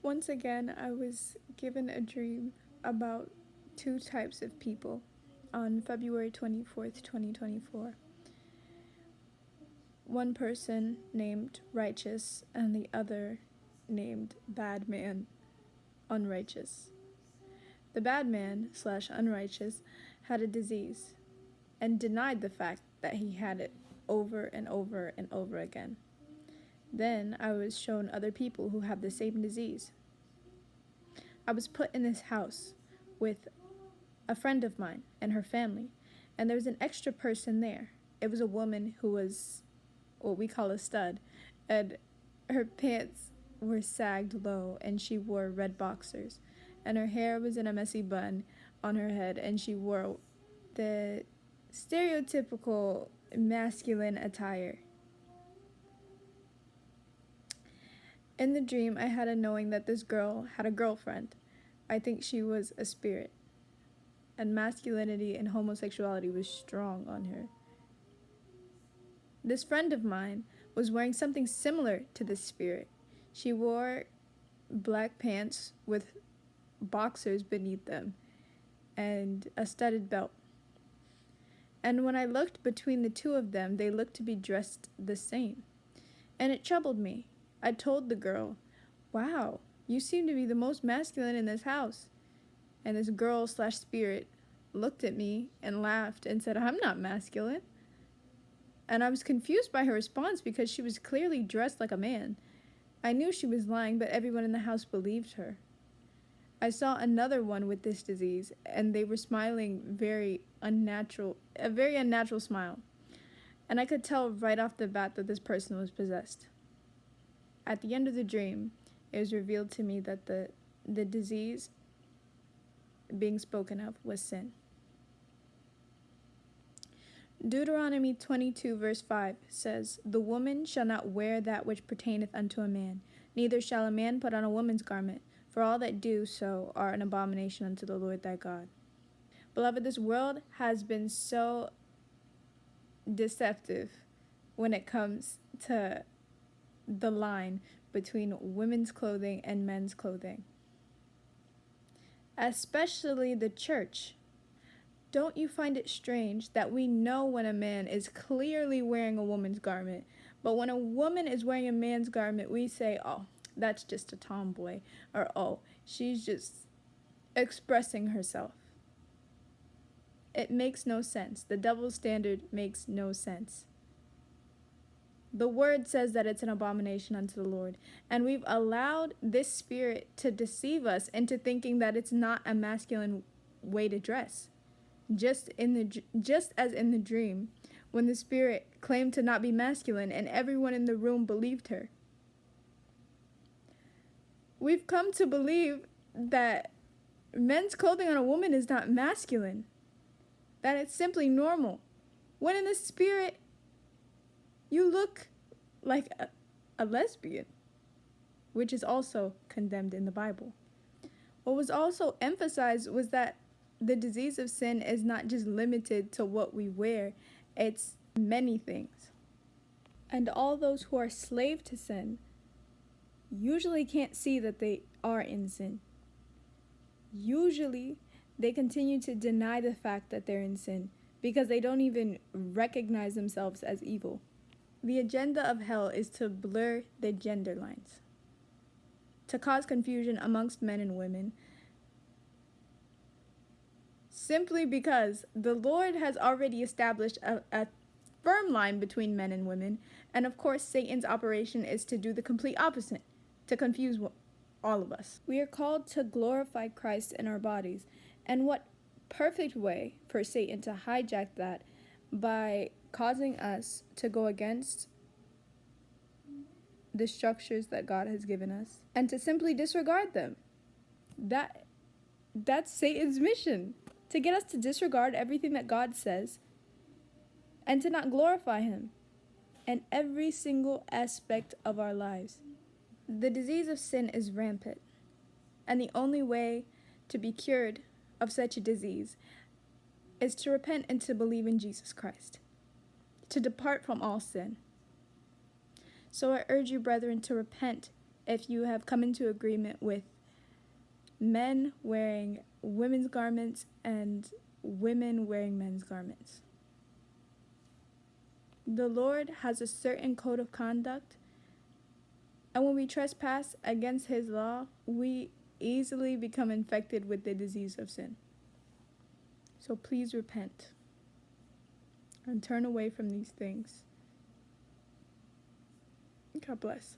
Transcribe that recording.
Once again, I was given a dream about two types of people on February 24th, 2024. One person named Righteous and the other named Bad Man, Unrighteous. The bad man slash unrighteous had a disease and denied the fact that he had it over and over and over again. Then I was shown other people who have the same disease. I was put in this house with a friend of mine and her family, and there was an extra person there. It was a woman who was what we call a stud, and her pants were sagged low, and she wore red boxers, and her hair was in a messy bun on her head, and she wore the stereotypical masculine attire. In the dream, I had a knowing that this girl had a girlfriend. I think she was a spirit, and masculinity and homosexuality was strong on her. This friend of mine was wearing something similar to this spirit. She wore black pants with boxers beneath them and a studded belt. And when I looked between the two of them, they looked to be dressed the same. And it troubled me. I told the girl, "Wow, you seem to be the most masculine in this house." And this girl slash spirit looked at me and laughed and said, "I'm not masculine." And I was confused by her response because she was clearly dressed like a man. I knew she was lying, but everyone in the house believed her. I saw another one with this disease, and they were smiling a very unnatural smile. And I could tell right off the bat that this person was possessed. At the end of the dream, it was revealed to me that the disease being spoken of was sin. Deuteronomy 22 verse 5 says, "The woman shall not wear that which pertaineth unto a man, neither shall a man put on a woman's garment, for all that do so are an abomination unto the Lord thy God." Beloved, this world has been so deceptive when it comes to the line between women's clothing and men's clothing. Especially the church. Don't you find it strange that we know when a man is clearly wearing a woman's garment, but when a woman is wearing a man's garment, we say, "Oh, that's just a tomboy," or "Oh, she's just expressing herself." It makes no sense. The double standard makes no sense. The word says that it's an abomination unto the Lord, and we've allowed this spirit to deceive us into thinking that it's not a masculine way to dress. Just as in the dream, when the spirit claimed to not be masculine and everyone in the room believed her. We've come to believe that men's clothing on a woman is not masculine, that it's simply normal, when in the spirit you look like a lesbian, which is also condemned in the Bible. What was also emphasized was that the disease of sin is not just limited to what we wear, it's many things. And all those who are slave to sin usually can't see that they are in sin. Usually, they continue to deny the fact that they're in sin because they don't even recognize themselves as evil. The agenda of hell is to blur the gender lines, to cause confusion amongst men and women, simply because the Lord has already established a firm line between men and women, and of course Satan's operation is to do the complete opposite, to confuse all of us. We are called to glorify Christ in our bodies, and what perfect way for Satan to hijack that by causing us to go against the structures that God has given us and to simply disregard them. That's Satan's mission, to get us to disregard everything that God says and to not glorify him in every single aspect of our lives. The disease of sin is rampant, and the only way to be cured of such a disease is to repent and to believe in Jesus Christ, to depart from all sin. So I urge you, brethren, to repent if you have come into agreement with men wearing women's garments and women wearing men's garments. The Lord has a certain code of conduct, and when we trespass against his law, we easily become infected with the disease of sin. So please repent and turn away from these things. God bless.